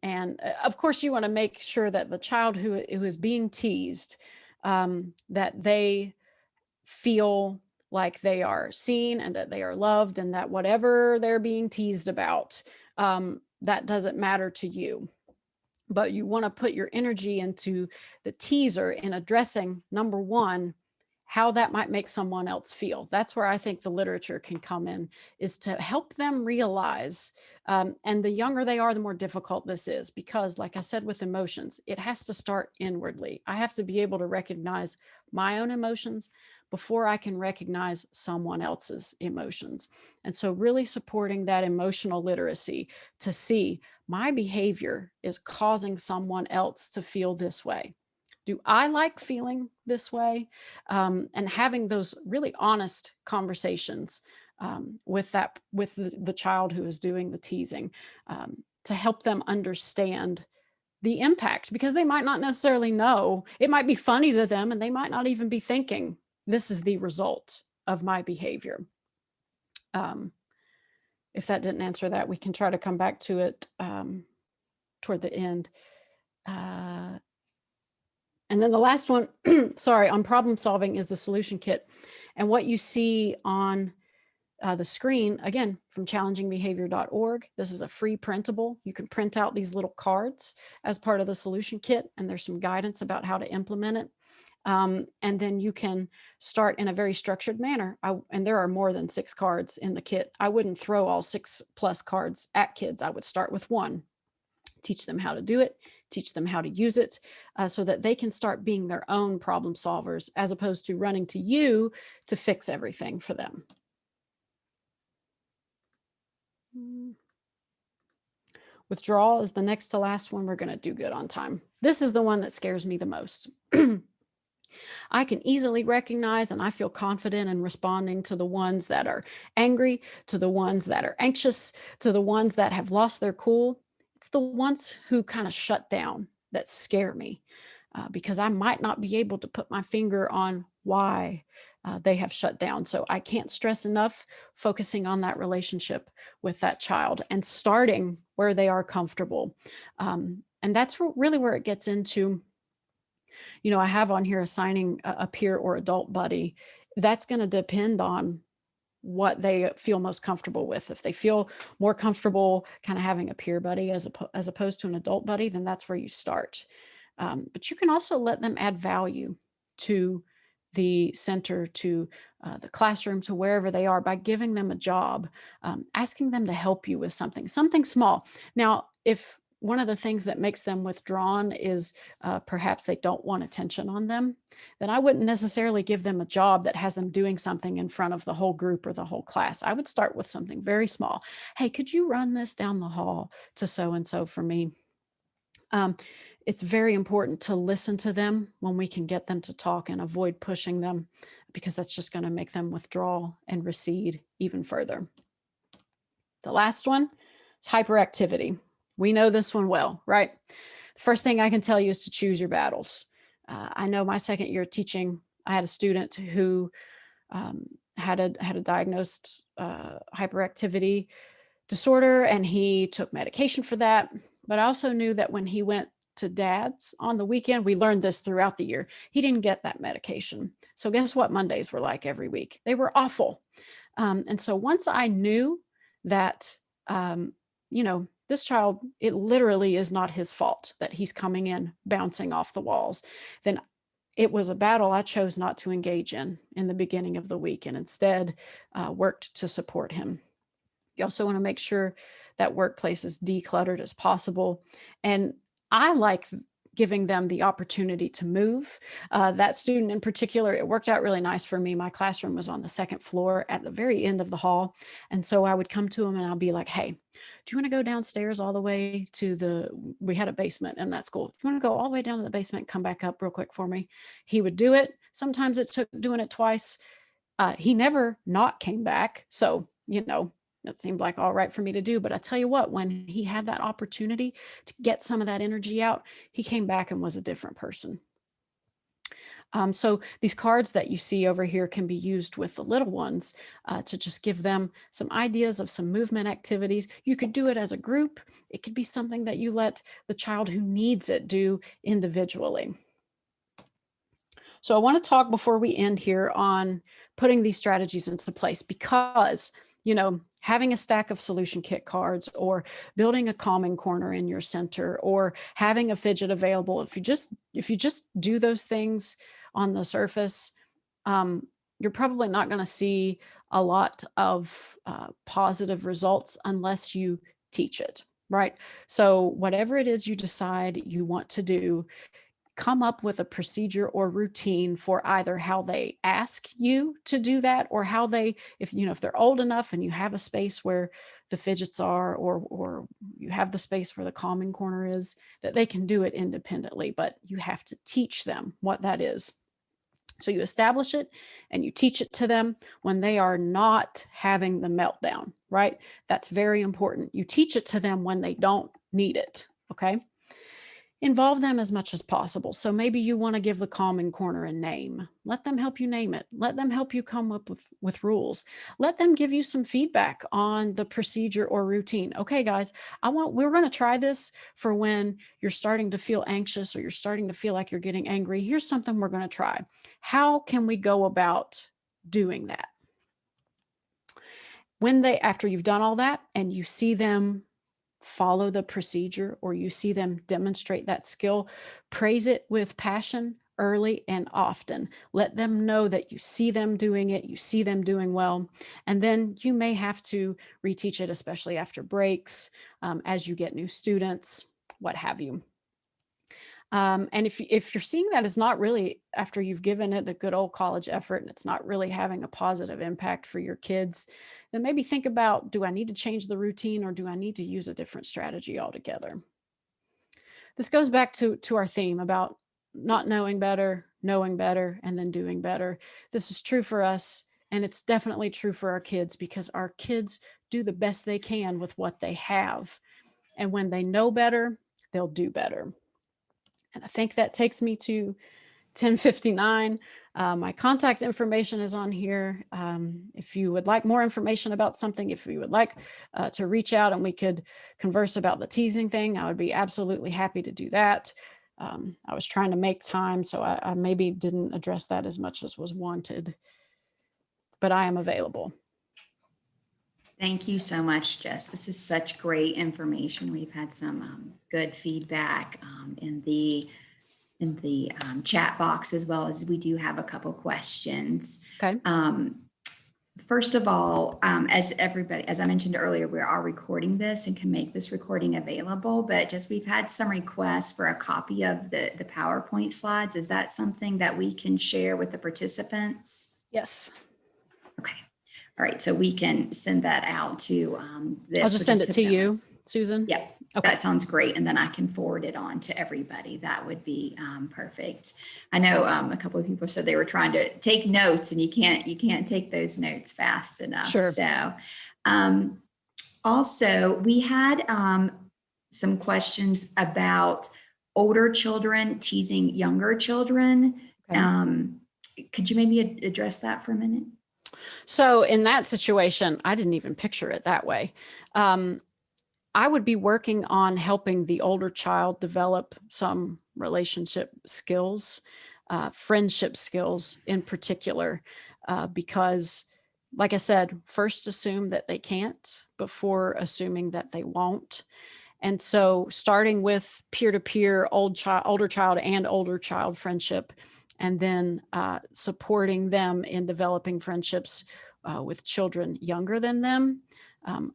S2: of course you want to make sure that the child who is being teased, that they feel like they are seen and that they are loved, and that whatever they're being teased about, that doesn't matter to you. But you want to put your energy into the teaser in addressing, number one, how that might make someone else feel. That's where I think the literature can come in, is to help them realize, and the younger they are, the more difficult this is, because like I said, with emotions, it has to start inwardly. I have to be able to recognize my own emotions before I can recognize someone else's emotions. And so really supporting that emotional literacy to see my behavior is causing someone else to feel this way. Do I like feeling this way? And having those really honest conversations with the child who is doing the teasing, to help them understand the impact, because they might not necessarily know. It might be funny to them, and they might not even be thinking this is the result of my behavior. If that didn't answer that, we can try to come back to it toward the end. And then the last one, sorry, on problem solving, is the solution kit. And what you see on the screen, again, from challengingbehavior.org, this is a free printable. You can print out these little cards as part of the solution kit, and there's some guidance about how to implement it. And then you can start in a very structured manner. And there are more than 6 cards in the kit. I wouldn't throw all 6+ cards at kids. I would start with 1. Teach them how to do it, teach them how to use it, so that they can start being their own problem solvers, as opposed to running to you to fix everything for them. Withdrawal is the next to last one. We're going to do good on time. This is the one that scares me the most. I can easily recognize and I feel confident in responding to the ones that are angry, to the ones that are anxious, to the ones that have lost their cool. It's the ones who kind of shut down that scare me because I might not be able to put my finger on why they have shut down. So I can't stress enough focusing on that relationship with that child and starting where they are comfortable. And that's really where it gets into, I have on here assigning a peer or adult buddy. That's going to depend on what they feel most comfortable with. If they feel more comfortable kind of having a peer buddy as opposed to an adult buddy, then that's where you start. But you can also let them add value to the center, to the classroom, to wherever they are by giving them a job, asking them to help you with something small. Now, if one of the things that makes them withdrawn is perhaps they don't want attention on them, then I wouldn't necessarily give them a job that has them doing something in front of the whole group or the whole class. I would start with something very small. Hey, could you run this down the hall to so and so for me? Um, it's very important to listen to them when we can get them to talk and avoid pushing them because that's just going to make them withdraw and recede even further. The last one is hyperactivity. We know this one well, right? The first thing I can tell you is to choose your battles. I know my second year teaching, I had a student who had a diagnosed hyperactivity disorder, and he took medication for that. But I also knew that when he went to dad's on the weekend, we learned this throughout the year, he didn't get that medication. So guess what Mondays were like every week? They were awful. And so once I knew that, this child, it literally is not his fault that he's coming in bouncing off the walls, then it was a battle I chose not to engage in the beginning of the week, and instead worked to support him. You also want to make sure that workplace is decluttered as possible. And I like giving them the opportunity to move. That student in particular, it worked out really nice for me. My classroom was on the second floor at the very end of the hall. And so I would come to him and I'll be like, hey, do you want to go downstairs all the way to we had a basement in that school. Do you want to go all the way down to the basement and come back up real quick for me? He would do it. Sometimes it took doing it twice. He never not came back. So, that seemed like all right for me to do. But I tell you what, when he had that opportunity to get some of that energy out, he came back and was a different person. So these cards that you see over here can be used with the little ones to just give them some ideas of some movement activities. You could do it as a group. It could be something that you let the child who needs it do individually. So I want to talk before we end here on putting these strategies into place, because having a stack of solution kit cards or building a calming corner in your center or having a fidget available, if you just do those things on the surface, you're probably not going to see a lot of positive results unless you teach it, right? So whatever it is you decide you want to do, come up with a procedure or routine for either how they ask you to do that, or how if they're old enough and you have a space where the fidgets are, or you have the space where the calming corner is, that they can do it independently, but you have to teach them what that is. So you establish it and you teach it to them when they are not having the meltdown, right? That's very important. You teach it to them when they don't need it, okay? Involve them as much as possible. So maybe you want to give the calming corner a name. Let them help you name it. Let them help you come up with rules. Let them give you some feedback on the procedure or routine. Okay, guys, we're going to try this for when you're starting to feel anxious or you're starting to feel like you're getting angry. Here's something we're going to try. How can we go about doing that? After you've done all that and you see them follow the procedure, or you see them demonstrate that skill, praise it with passion early and often. Let them know that you see them doing it, you see them doing well, and then you may have to reteach it, especially after breaks, as you get new students, what have you. And if you're seeing that it's not really, after you've given it the good old college effort and it's not really having a positive impact for your kids, then maybe think about, do I need to change the routine, or do I need to use a different strategy altogether? This goes back to our theme about not knowing better, and then doing better. This is true for us, and it's definitely true for our kids because our kids do the best they can with what they have. And when they know better, they'll do better. And I think that takes me to 10:59. My contact information is on here. If you would like more information about something, if you would like to reach out and we could converse about the teasing thing, I would be absolutely happy to do that. I was trying to make time, so I maybe didn't address that as much as was wanted, but I am available.
S1: Thank you so much, Jess. This is such great information. We've had some good feedback in the chat box, as well as we do have a couple questions.
S2: Okay.
S1: First of all, as I mentioned earlier, we are recording this and can make this recording available, but just we've had some requests for a copy of the PowerPoint slides. Is that something that we can share with the participants?
S2: Yes.
S1: Okay. All right. So we can send that out to
S2: I'll just send it to you, Susan.
S1: Yeah.
S2: Okay.
S1: That sounds great. And then I can forward it on to everybody. That would be perfect. I know a couple of people said they were trying to take notes and you can't take those notes fast enough.
S2: Sure.
S1: So also we had some questions about older children teasing younger children. Okay. Could you maybe address that for a minute?
S2: So in that situation, I didn't even picture it that way. I would be working on helping the older child develop some relationship skills, friendship skills in particular, because like I said, first assume that they can't before assuming that they won't. And so starting with peer-to-peer older child and older child friendship, and then supporting them in developing friendships with children younger than them.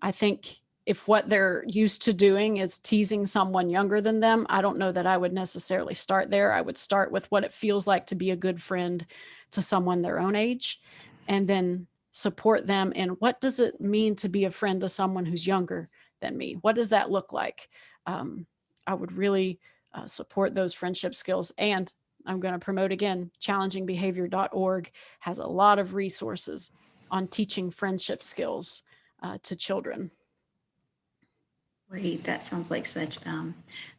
S2: I think if what they're used to doing is teasing someone younger than them, I don't know that I would necessarily start there. I would start with what it feels like to be a good friend to someone their own age, and then support them in what does it mean to be a friend to someone who's younger than me? What does that look like? I would really support those friendship skills. And I'm going to promote again, challengingbehavior.org has a lot of resources on teaching friendship skills to children.
S1: Great. That sounds like such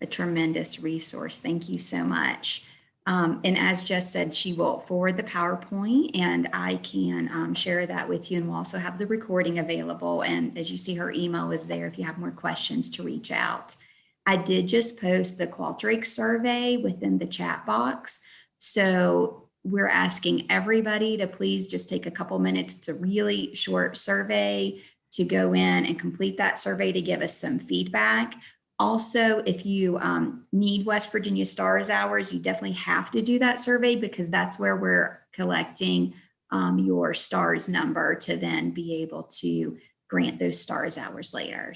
S1: a tremendous resource. Thank you so much. And as Jess said, she will forward the PowerPoint and I can share that with you. And we'll also have the recording available. And as you see, her email is there if you have more questions to reach out. I did just post the Qualtrics survey within the chat box. So we're asking everybody to please just take a couple minutes. It's a really short survey to go in and complete that survey to give us some feedback. Also, if you need West Virginia STARS hours, you definitely have to do that survey because that's where we're collecting your STARS number to then be able to grant those STARS hours later.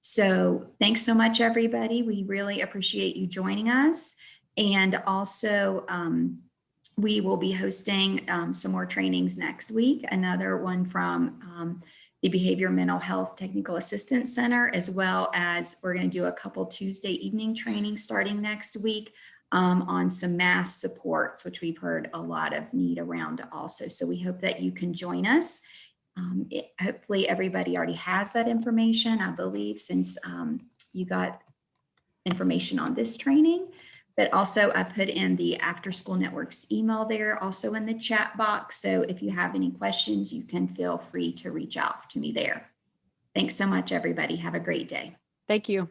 S1: So thanks so much, everybody. We really appreciate you joining us. And also, we will be hosting some more trainings next week, another one from the Behavior Mental Health Technical Assistance Center, as well as we're going to do a couple Tuesday evening trainings starting next week on some mass supports, which we've heard a lot of need around also. So we hope that you can join us. Hopefully everybody already has that information, I believe, since you got information on this training. But also I put in the After School Network's email there, also in the chat box. So if you have any questions, you can feel free to reach out to me there. Thanks so much, everybody. Have a great day.
S2: Thank you.